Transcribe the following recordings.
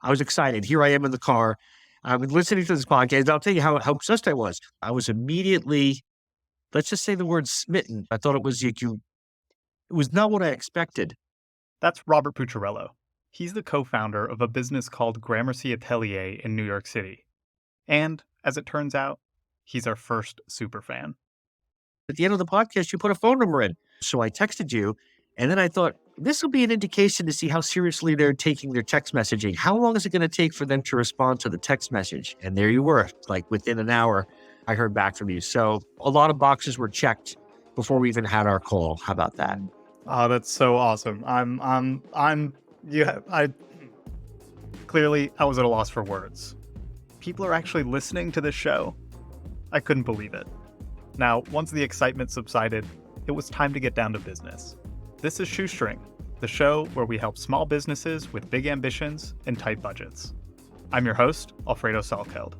I was excited. Here I am in the car. I've been listening to this podcast. I'll tell you how obsessed I was. I was immediately, let's just say the word smitten. I thought it was it was not what I expected. That's Robert Pucciarello. He's the co-founder of a business called Gramercy Atelier in New York City. And, as it turns out, he's our first superfan. At the end of the podcast, you put a phone number in. So I texted you, and then I thought, this will be an indication to see how seriously they're taking their text messaging. How long is it going to take for them to respond to the text message? And there you were, like within an hour, I heard back from you. So a lot of boxes were checked before we even had our call. How about that? Oh, that's so awesome. Clearly, I was at a loss for words. People are actually listening to this show. I couldn't believe it. Now, once the excitement subsided, it was time to get down to business. This is Shoestring, the show where we help small businesses with big ambitions and tight budgets. I'm your host, Alfredo Salkeld.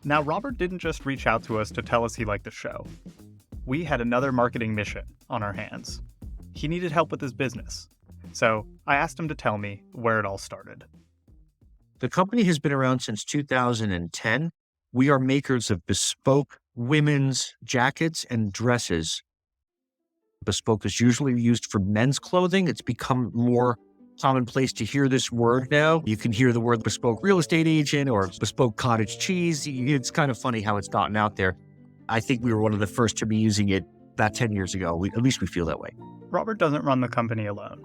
Now, Robert didn't just reach out to us to tell us he liked the show. We had another marketing mission on our hands. He needed help with his business. So I asked him to tell me where it all started. The company has been around since 2010. We are makers of bespoke women's jackets and dresses. Bespoke is usually used for men's clothing. It's become more commonplace to hear this word now. You can hear the word bespoke real estate agent or bespoke cottage cheese. It's kind of funny how it's gotten out there. I think we were one of the first to be using it about 10 years ago. At least we feel that way. Robert doesn't run the company alone.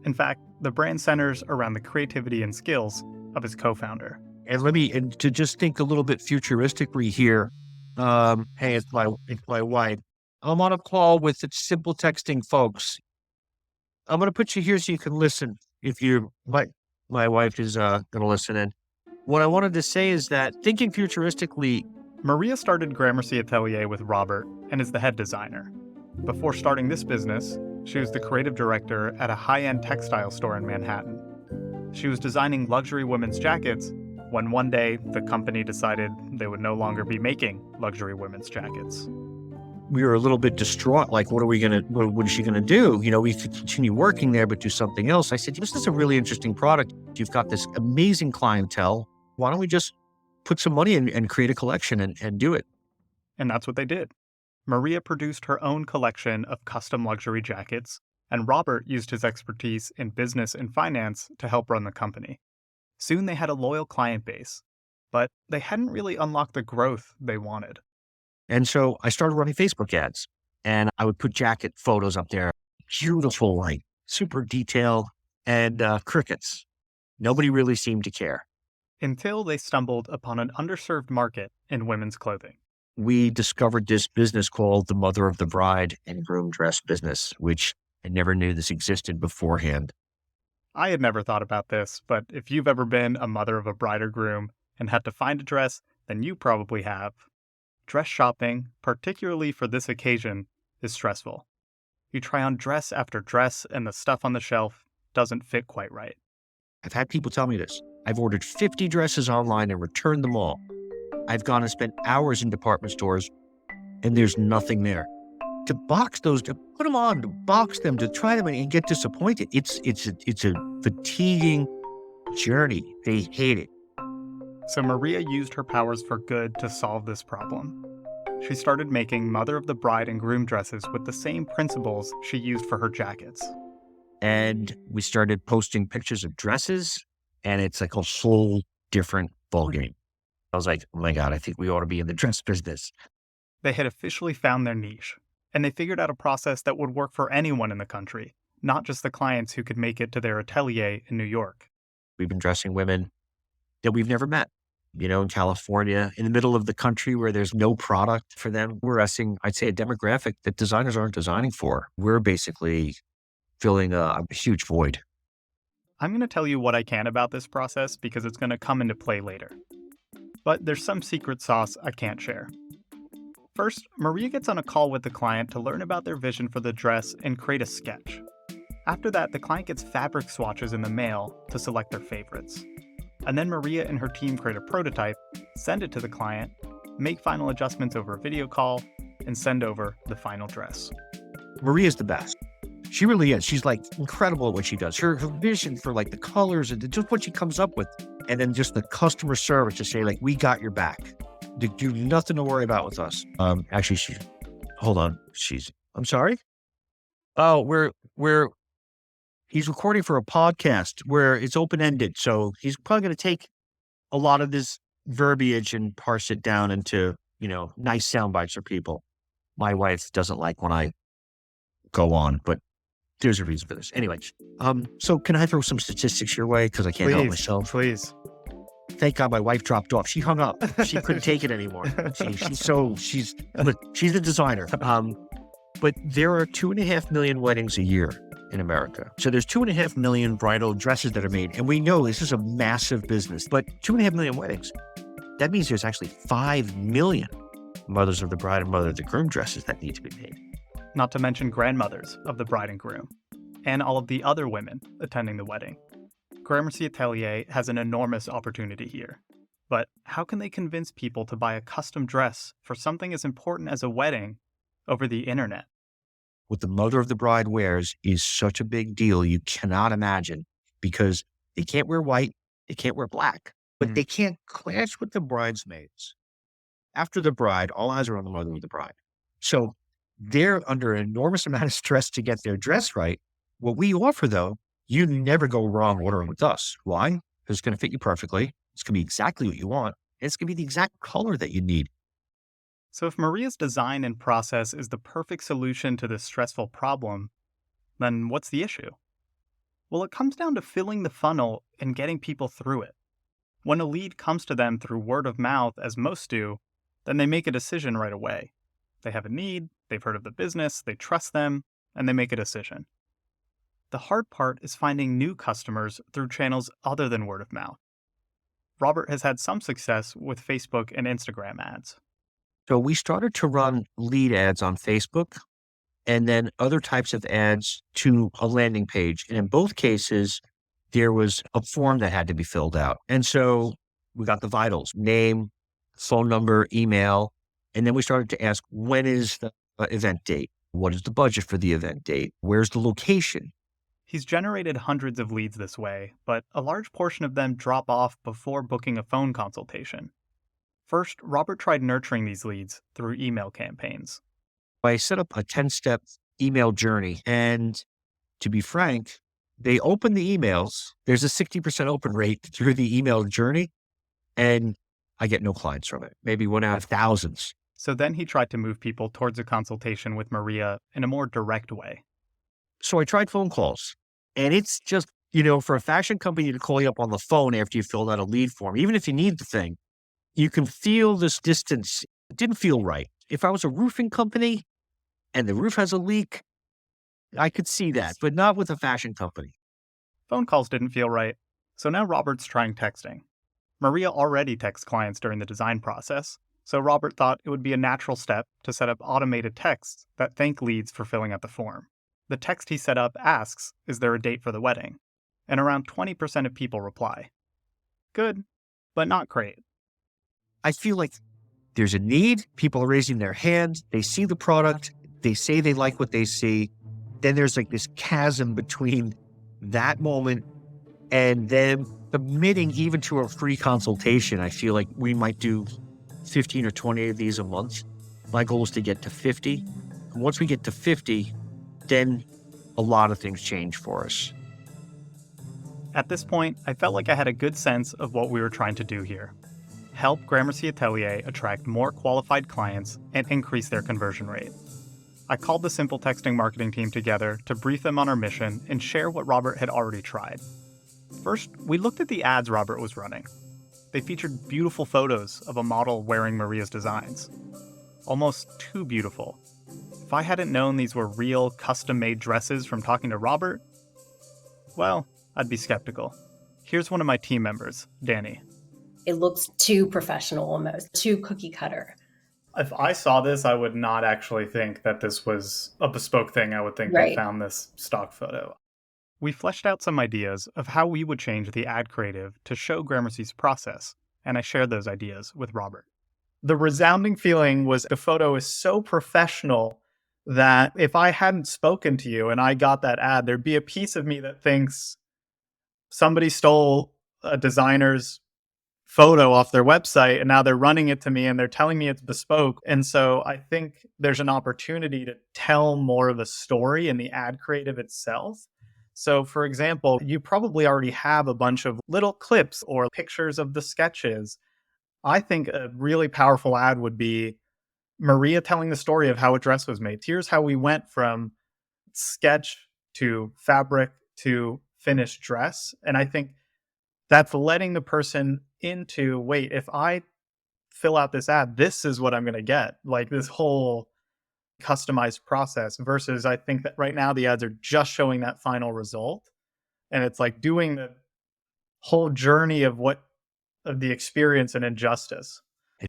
In fact, the brand centers around the creativity and skills of his co-founder. And to just think a little bit futuristically here, hey, it's my wife. I'm on a call with the SimpleTexting folks. I'm going to put you here so you can listen. If my wife is going to listen in. What I wanted to say is that thinking futuristically, Maria started Gramercy Atelier with Robert and is the head designer. Before starting this business, she was the creative director at a high-end textile store in Manhattan. She was designing luxury women's jackets when one day the company decided they would no longer be making luxury women's jackets. We were a little bit distraught. Like, what is she going to do? We could continue working there, but do something else. I said, this is a really interesting product. You've got this amazing clientele. Why don't we just put some money in and create a collection and do it? And that's what they did. Maria produced her own collection of custom luxury jackets, and Robert used his expertise in business and finance to help run the company. Soon they had a loyal client base, but they hadn't really unlocked the growth they wanted. And so I started running Facebook ads, and I would put jacket photos up there. Beautiful, like super detailed, and crickets. Nobody really seemed to care. Until they stumbled upon an underserved market in women's clothing. We discovered this business called the Mother of the Bride and Groom Dress business, which I never knew this existed beforehand. I had never thought about this, but if you've ever been a mother of a bride or groom and had to find a dress, then you probably have. Dress shopping, particularly for this occasion, is stressful. You try on dress after dress and the stuff on the shelf doesn't fit quite right. I've had people tell me this. I've ordered 50 dresses online and returned them all. I've gone and spent hours in department stores and there's nothing there. To box those, to put them on, to box them, to try them and get disappointed. It's a fatiguing journey. They hate it. So Maria used her powers for good to solve this problem. She started making Mother of the Bride and Groom dresses with the same principles she used for her jackets. And we started posting pictures of dresses, and it's like a whole different ballgame. I was like, oh my God, I think we ought to be in the dress business. They had officially found their niche, and they figured out a process that would work for anyone in the country, not just the clients who could make it to their atelier in New York. We've been dressing women that we've never met. In California, in the middle of the country where there's no product for them. We're addressing, I'd say, a demographic that designers aren't designing for. We're basically filling a huge void. I'm going to tell you what I can about this process because it's going to come into play later. But there's some secret sauce I can't share. First, Maria gets on a call with the client to learn about their vision for the dress and create a sketch. After that, the client gets fabric swatches in the mail to select their favorites. And then Maria and her team create a prototype, send it to the client, make final adjustments over a video call, and send over the final dress. Maria's the best. She really is. She's like incredible at what she does. Her vision for like the colors and just what she comes up with. And then just the customer service to say like, we got your back. Do nothing to worry about with us. Actually, hold on. I'm sorry. Oh, he's recording for a podcast where it's open-ended. So he's probably going to take a lot of this verbiage and parse it down into, nice sound bites for people. My wife doesn't like when I go on, but there's a reason for this. Anyway, so can I throw some statistics your way? Because I can't help myself. Please. Thank God my wife dropped off. She hung up. She couldn't take it anymore. She's a designer. But there are 2.5 million weddings a year in America. So there's 2.5 million bridal dresses that are made. And we know this is a massive business, but 2.5 million weddings. That means there's actually 5 million mothers of the bride and mother of the groom dresses that need to be made. Not to mention grandmothers of the bride and groom, and all of the other women attending the wedding. Gramercy Atelier has an enormous opportunity here. But how can they convince people to buy a custom dress for something as important as a wedding over the internet? What the mother of the bride wears is such a big deal you cannot imagine, because they can't wear white, they can't wear black, but they can't clash with the bridesmaids. After the bride, all eyes are on the mother of the bride. So they're under an enormous amount of stress to get their dress right. What we offer, though, you never go wrong ordering with us. Why? Because it's going to fit you perfectly. It's going to be exactly what you want. And it's going to be the exact color that you need. So if Maria's design and process is the perfect solution to this stressful problem, then what's the issue? Well, it comes down to filling the funnel and getting people through it. When a lead comes to them through word of mouth, as most do, then they make a decision right away. They have a need, they've heard of the business, they trust them, and they make a decision. The hard part is finding new customers through channels other than word of mouth. Robert has had some success with Facebook and Instagram ads. So we started to run lead ads on Facebook and then other types of ads to a landing page. And in both cases, there was a form that had to be filled out. And so we got the vitals: name, phone number, email. And then we started to ask, when is the event date? What is the budget for the event date? Where's the location? He's generated hundreds of leads this way, but a large portion of them drop off before booking a phone consultation. First, Robert tried nurturing these leads through email campaigns. I set up a 10-step email journey. And to be frank, they open the emails. There's a 60% open rate through the email journey. And I get no clients from it, maybe one out of thousands. So then he tried to move people towards a consultation with Maria in a more direct way. So I tried phone calls, and it's just, for a fashion company to call you up on the phone after you filled out a lead form, even if you need the thing, you can feel this distance. It didn't feel right. If I was a roofing company and the roof has a leak, I could see that, but not with a fashion company. Phone calls didn't feel right, so now Robert's trying texting. Maria already texts clients during the design process, so Robert thought it would be a natural step to set up automated texts that thank leads for filling out the form. The text he set up asks, "Is there a date for the wedding?" And around 20% of people reply. Good, but not great. I feel like there's a need. People are raising their hands. They see the product. They say they like what they see. Then there's like this chasm between that moment and them submitting even to a free consultation. I feel like we might do 15 or 20 of these a month. My goal is to get to 50. And once we get to 50, then a lot of things change for us. At this point, I felt like I had a good sense of what we were trying to do here. Help Gramercy Atelier attract more qualified clients and increase their conversion rate. I called the SimpleTexting marketing team together to brief them on our mission and share what Robert had already tried. First, we looked at the ads Robert was running. They featured beautiful photos of a model wearing Maria's designs. Almost too beautiful. If I hadn't known these were real, custom-made dresses from talking to Robert, well, I'd be skeptical. Here's one of my team members, Danny. It looks too professional almost, too cookie cutter. If I saw this, I would not actually think that this was a bespoke thing. I would think they found this stock photo. We fleshed out some ideas of how we would change the ad creative to show Gramercy's process, and I shared those ideas with Robert. The resounding feeling was the photo is so professional that if I hadn't spoken to you and I got that ad, there'd be a piece of me that thinks somebody stole a designer's photo off their website and now they're running it to me and they're telling me it's bespoke. And so I think there's an opportunity to tell more of the story in the ad creative itself. So, for example, you probably already have a bunch of little clips or pictures of the sketches. I think a really powerful ad would be Maria telling the story of how a dress was made. Here's how we went from sketch to fabric to finished dress. And I think that's letting the person into, wait, if I fill out this ad, this is what I'm going to get. Like this whole customized process versus I think that right now the ads are just showing that final result. And it's like doing the whole journey of of the experience and injustice. I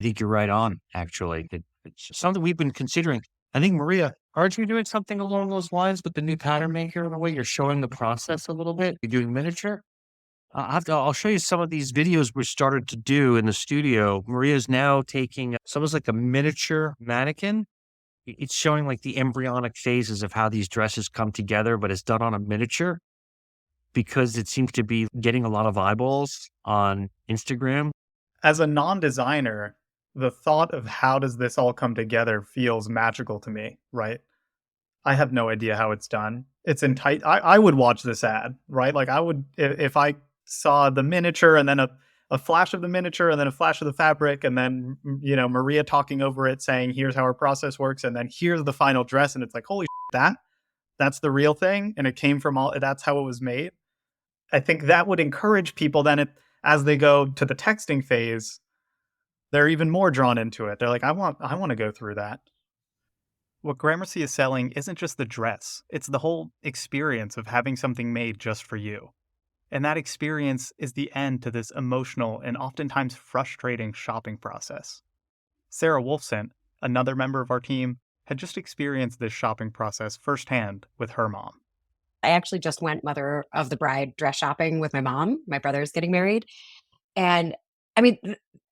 think you're right on, actually. It's something we've been considering. I think, Maria, aren't you doing something along those lines with the new pattern maker in a way you're showing the process a little bit? You're doing miniature? I'll show you some of these videos we started to do in the studio. Maria's now taking, it's almost like a miniature mannequin. It's showing like the embryonic phases of how these dresses come together, but it's done on a miniature because it seems to be getting a lot of eyeballs on Instagram. As a non-designer, the thought of how does this all come together feels magical to me, right? I have no idea how it's done. It's in tight. I would watch this ad, right? Like I would, if I saw the miniature and then a flash of the miniature and then a flash of the fabric and then, Maria talking over it saying, here's how our process works. And then here's the final dress. And it's like, holy shit, that's the real thing. And it came from that's how it was made. I think that would encourage people then as they go to the texting phase, they're even more drawn into it. They're like, I want to go through that. What Gramercy is selling isn't just the dress, it's the whole experience of having something made just for you. And that experience is the end to this emotional and oftentimes frustrating shopping process. Sarah Wolfson, another member of our team, had just experienced this shopping process firsthand with her mom. I actually just went mother of the bride dress shopping with my mom. My brother's getting married. And I mean,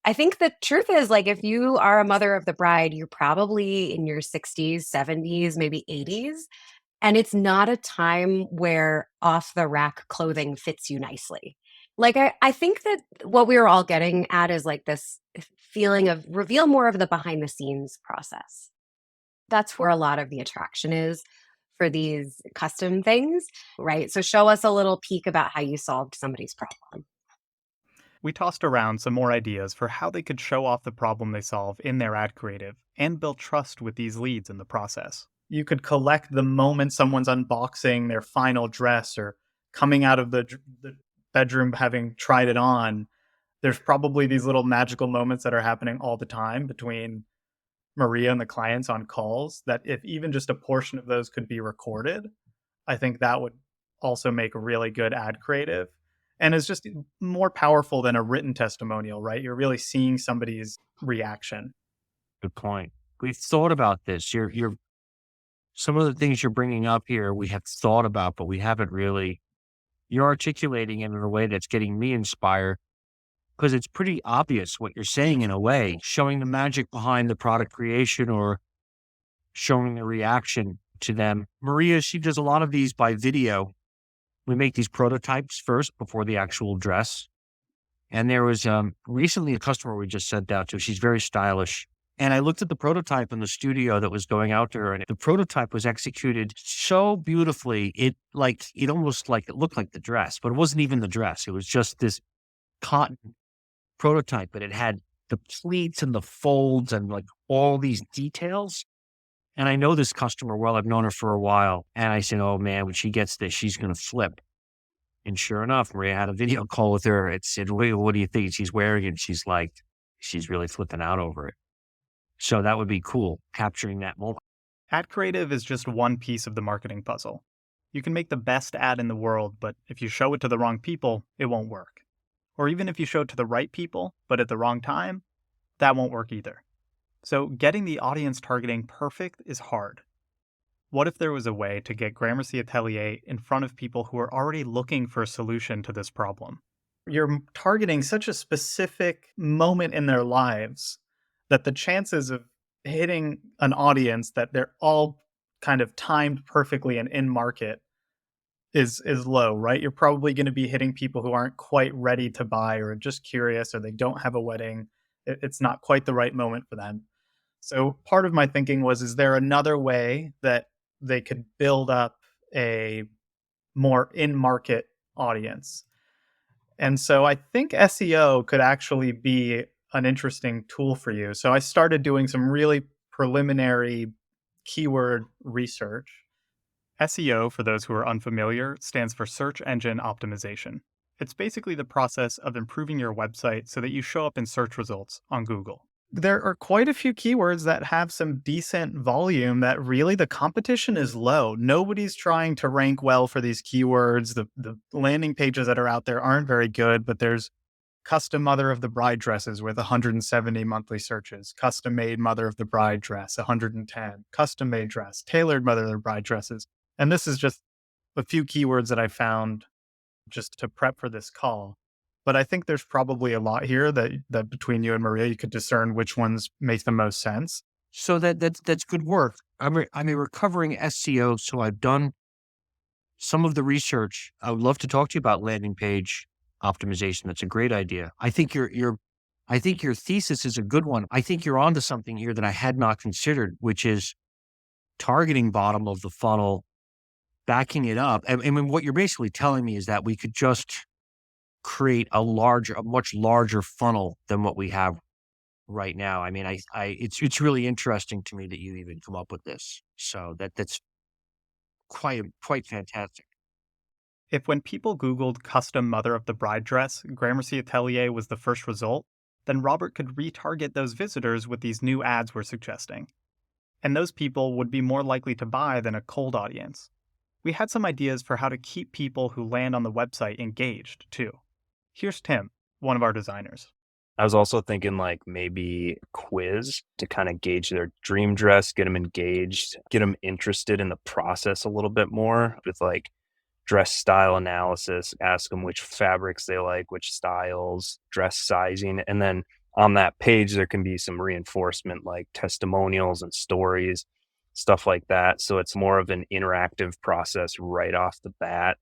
I think the truth is, like, if you are a mother of the bride, you're probably in your 60s, 70s, maybe 80s. And it's not a time where off the rack clothing fits you nicely. Like, I think that what we were all getting at is like this feeling of reveal more of the behind the scenes process. That's where a lot of the attraction is for these custom things, right? So show us a little peek about how you solved somebody's problem. We tossed around some more ideas for how they could show off the problem they solve in their ad creative and build trust with these leads in the process. You could collect the moment someone's unboxing their final dress or coming out of the bedroom having tried it on. There's probably these little magical moments that are happening all the time between Maria and the clients on calls that if even just a portion of those could be recorded, I think that would also make a really good ad creative. And it's just more powerful than a written testimonial, right? You're really seeing somebody's reaction. Good point. We've thought about this. You're some of the things you're bringing up here, we have thought about, but we haven't really. You're articulating it in a way that's getting me inspired because it's pretty obvious what you're saying in a way, showing the magic behind the product creation or showing the reaction to them. Maria, she does a lot of these by video. We make these prototypes first before the actual dress. And there was recently a customer we just sent out to. She's very stylish. And I looked at the prototype in the studio that was going out to her, and the prototype was executed so beautifully. It almost like it looked like the dress, but it wasn't even the dress. It was just this cotton prototype, but it had the pleats and the folds and like all these details. And I know this customer well. I've known her for a while. And I said, oh man, when she gets this, she's going to flip. And sure enough, Maria had a video call with her. It said, wait, what do you think she's wearing? And she's like, she's really flipping out over it. So that would be cool, capturing that moment. Ad creative is just one piece of the marketing puzzle. You can make the best ad in the world, but if you show it to the wrong people, it won't work. Or even if you show it to the right people, but at the wrong time, that won't work either. So getting the audience targeting perfect is hard. What if there was a way to get Gramercy Atelier in front of people who are already looking for a solution to this problem? You're targeting such a specific moment in their lives that the chances of hitting an audience that they're all kind of timed perfectly and in market is low, right? You're probably going to be hitting people who aren't quite ready to buy or just curious or they don't have a wedding. It's not quite the right moment for them. So part of my thinking was, is there another way that they could build up a more in-market audience? And so I think SEO could actually be an interesting tool for you. So I started doing some really preliminary keyword research. SEO, for those who are unfamiliar, stands for search engine optimization. It's basically the process of improving your website so that you show up in search results on Google. There are quite a few keywords that have some decent volume that really the competition is low. Nobody's trying to rank well for these keywords. The landing pages that are out there aren't very good, but there's custom mother of the bride dresses with 170 monthly searches, custom made mother of the bride dress, 110, custom made dress, tailored mother of the bride dresses. And this is just a few keywords that I found just to prep for this call. But I think there's probably a lot here that between you and Maria, you could discern which ones make the most sense. So that's good work. I'm a recovering SEO, so I've done some of the research. I would love to talk to you about landing page optimization. That's a great idea. I think your thesis is a good one. I think you're onto something here that I had not considered, which is targeting bottom of the funnel, backing it up. And what you're basically telling me is that we could just create a much larger funnel than what we have right now. I mean, it's really interesting to me that you even come up with this. So that's quite fantastic. If when people Googled custom mother of the bride dress, Gramercy Atelier was the first result, then Robert could retarget those visitors with these new ads we're suggesting. And those people would be more likely to buy than a cold audience. We had some ideas for how to keep people who land on the website engaged, too. Here's Tim, one of our designers. I was also thinking like maybe quiz to kind of gauge their dream dress, get them engaged, get them interested in the process a little bit more with like dress style analysis, ask them which fabrics they like, which styles, dress sizing. And then on that page, there can be some reinforcement like testimonials and stories, stuff like that. So it's more of an interactive process right off the bat.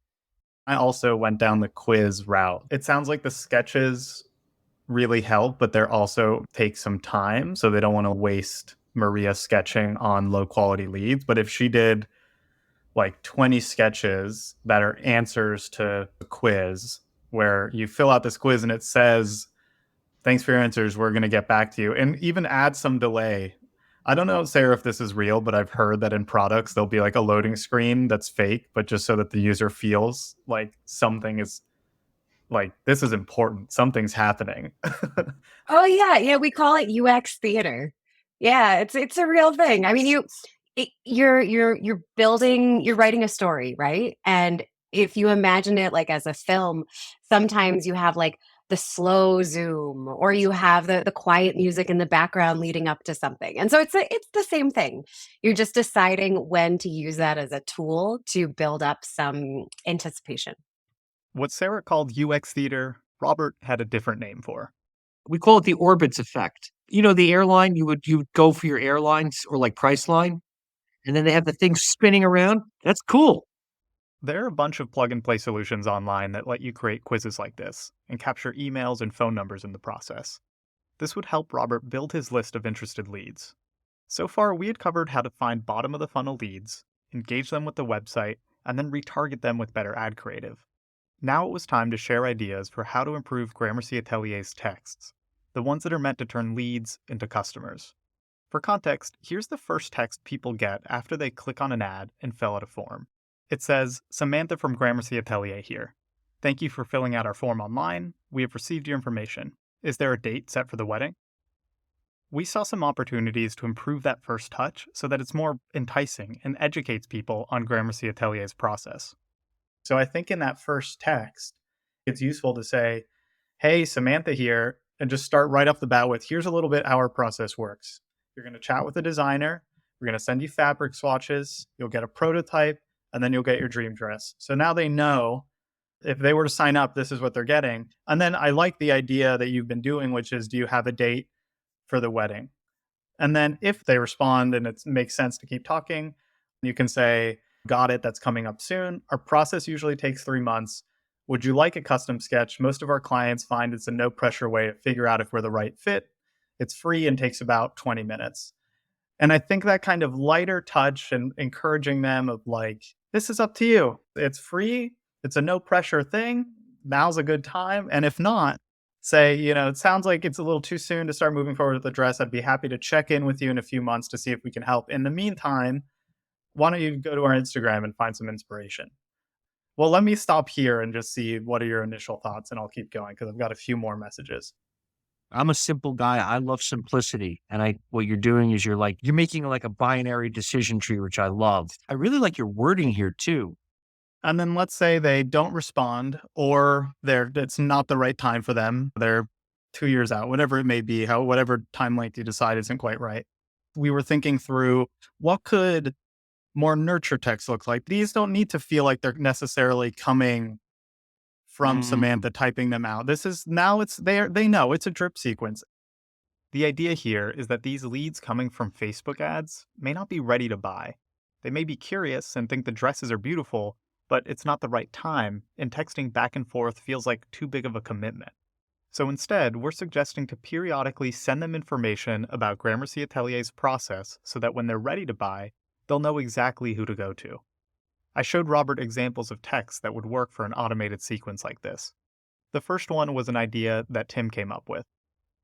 I also went down the quiz route. It sounds like the sketches really help, but they're also take some time. So they don't want to waste Maria sketching on low quality leads. But if she did like 20 sketches that are answers to the quiz, where you fill out this quiz and it says, thanks for your answers, we're going to get back to you, and even add some delay. I don't know, Sarah, if this is real, but I've heard that in products, there'll be like a loading screen that's fake, but just so that the user feels like something is like, this is important. Something's happening. Oh yeah, we call it UX theater. Yeah, it's a real thing. I mean, you're writing a story, right? And if you imagine it like as a film, sometimes you have like the slow zoom or you have the quiet music in the background leading up to something. And so it's the same thing. You're just deciding when to use that as a tool to build up some anticipation. What Sarah called UX theater, Robert had a different name for. We call it the orbits effect. You know, the airline, you would go for your airlines or like Priceline, and then they have the thing spinning around. That's cool. There are a bunch of plug-and-play solutions online that let you create quizzes like this and capture emails and phone numbers in the process. This would help Robert build his list of interested leads. So far, we had covered how to find bottom-of-the-funnel leads, engage them with the website, and then retarget them with better ad creative. Now it was time to share ideas for how to improve Gramercy Atelier's texts, the ones that are meant to turn leads into customers. For context, here's the first text people get after they click on an ad and fill out a form. It says, "Samantha from Gramercy Atelier here. Thank you for filling out our form online. We have received your information. Is there a date set for the wedding?" We saw some opportunities to improve that first touch so that it's more enticing and educates people on Gramercy Atelier's process. So I think in that first text, it's useful to say, "Hey, Samantha here," and just start right off the bat with, "Here's a little bit how our process works. You're going to chat with a designer. We're going to send you fabric swatches. You'll get a prototype, and then you'll get your dream dress." So now they know if they were to sign up, this is what they're getting. And then I like the idea that you've been doing, which is, do you have a date for the wedding? And then if they respond and it makes sense to keep talking, you can say, got it, that's coming up soon. Our process usually takes 3 months. Would you like a custom sketch? Most of our clients find it's a no pressure way to figure out if we're the right fit. It's free and takes about 20 minutes. And I think that kind of lighter touch and encouraging them of like, this is up to you. It's free. It's a no pressure thing. Now's a good time. And if not, say, it sounds like it's a little too soon to start moving forward with the dress. I'd be happy to check in with you in a few months to see if we can help. In the meantime, why don't you go to our Instagram and find some inspiration? Well, let me stop here and just see what are your initial thoughts, and I'll keep going because I've got a few more messages. I'm a simple guy. I love simplicity. And what you're doing is you're making like a binary decision tree, which I love. I really like your wording here too. And then let's say they don't respond, or it's not the right time for them. They're 2 years out, whatever it may be, whatever time length you decide isn't quite right. We were thinking through what could more nurture text look like. These don't need to feel like they're necessarily coming from Samantha typing them out. This is now they know it's a drip sequence. The idea here is that these leads coming from Facebook ads may not be ready to buy. They may be curious and think the dresses are beautiful, but it's not the right time, and texting back and forth feels like too big of a commitment. So instead, we're suggesting to periodically send them information about Gramercy Atelier's process so that when they're ready to buy, they'll know exactly who to go to. I showed Robert examples of texts that would work for an automated sequence like this. The first one was an idea that Tim came up with.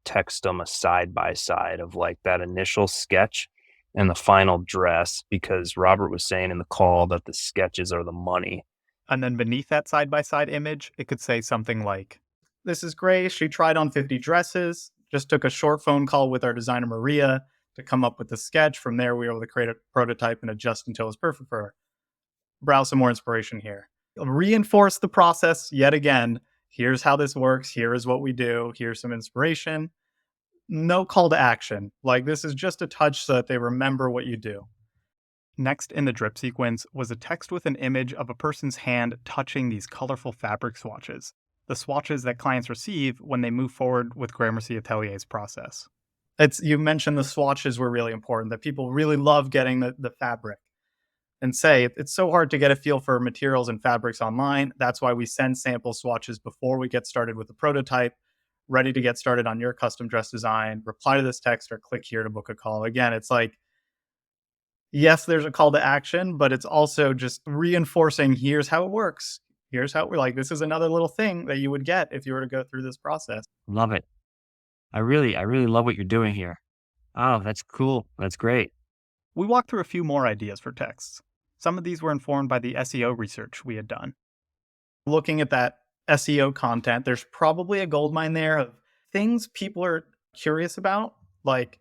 Text them a side-by-side of like that initial sketch and the final dress, because Robert was saying in the call that the sketches are the money. And then beneath that side-by-side image, it could say something like, this is Grace. She tried on 50 dresses, just took a short phone call with our designer Maria to come up with the sketch. From there, we were able to create a prototype and adjust until it was perfect for her. Browse some more inspiration here. Reinforce the process yet again. Here's how this works. Here is what we do. Here's some inspiration. No call to action. Like, this is just a touch so that they remember what you do. Next in the drip sequence was a text with an image of a person's hand touching these colorful fabric swatches, the swatches that clients receive when they move forward with Gramercy Atelier's process. You mentioned the swatches were really important, that people really love getting the fabric. And say, it's so hard to get a feel for materials and fabrics online. That's why we send sample swatches before we get started with the prototype. Ready to get started on your custom dress design, reply to this text or click here to book a call. Again, it's like, yes, there's a call to action, but it's also just reinforcing, here's how it works. Here's how we're like, this is another little thing that you would get if you were to go through this process. Love it. I really love what you're doing here. Oh, that's cool. That's great. We walked through a few more ideas for texts. Some of these were informed by the SEO research we had done. Looking at that SEO content, there's probably a goldmine there of things people are curious about, like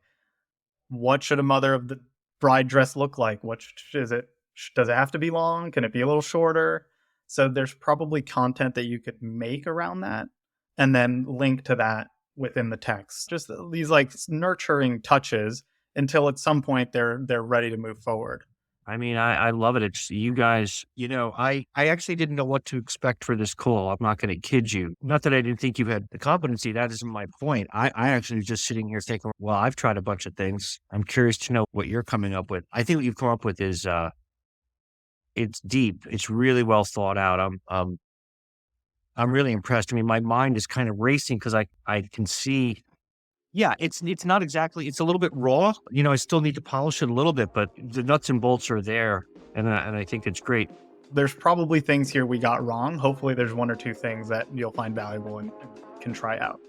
what should a mother of the bride dress look like? What is it? Does it have to be long? Can it be a little shorter? So there's probably content that you could make around that and then link to that within the text. Just these like nurturing touches until at some point they're ready to move forward. I mean, I love it. It's you guys, I actually didn't know what to expect for this call. I'm not going to kid you. Not that I didn't think you had the competency. That isn't my point. I actually was just sitting here thinking, well, I've tried a bunch of things. I'm curious to know what you're coming up with. I think what you've come up with is, it's deep. It's really well thought out. I'm really impressed. I mean, my mind is kind of racing because I can see. Yeah, it's not exactly, it's a little bit raw. I still need to polish it a little bit, but the nuts and bolts are there. And I think it's great. There's probably things here we got wrong. Hopefully there's one or two things that you'll find valuable and can try out.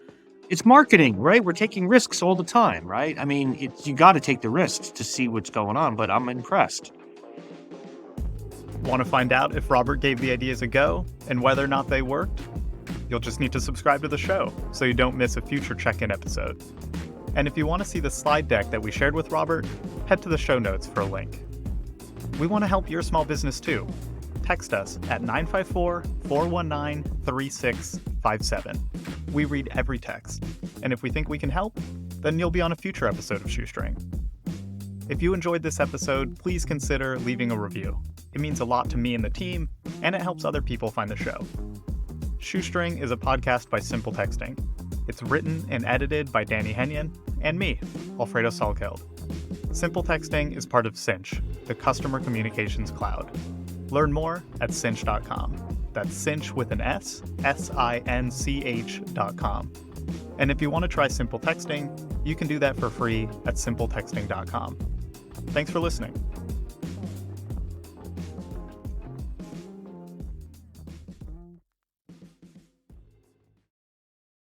It's marketing, right? We're taking risks all the time, right? I mean, you got to take the risks to see what's going on, but I'm impressed. Want to find out if Robert gave the ideas a go and whether or not they worked? You'll just need to subscribe to the show so you don't miss a future check-in episode. And if you want to see the slide deck that we shared with Robert, head to the show notes for a link. We want to help your small business too. Text us at 954-419-3657. We read every text, and if we think we can help, then you'll be on a future episode of Shoestring. If you enjoyed this episode, please consider leaving a review. It means a lot to me and the team, and it helps other people find the show. Shoestring is a podcast by Simple Texting. It's written and edited by Danny Henyon, and me, Alfredo Salkeld. Simple Texting is part of Cinch, the customer communications cloud. Learn more at Cinch.com. That's Cinch with an S, SINCH.com. And if you want to try Simple Texting, you can do that for free at SimpleTexting.com. Thanks for listening.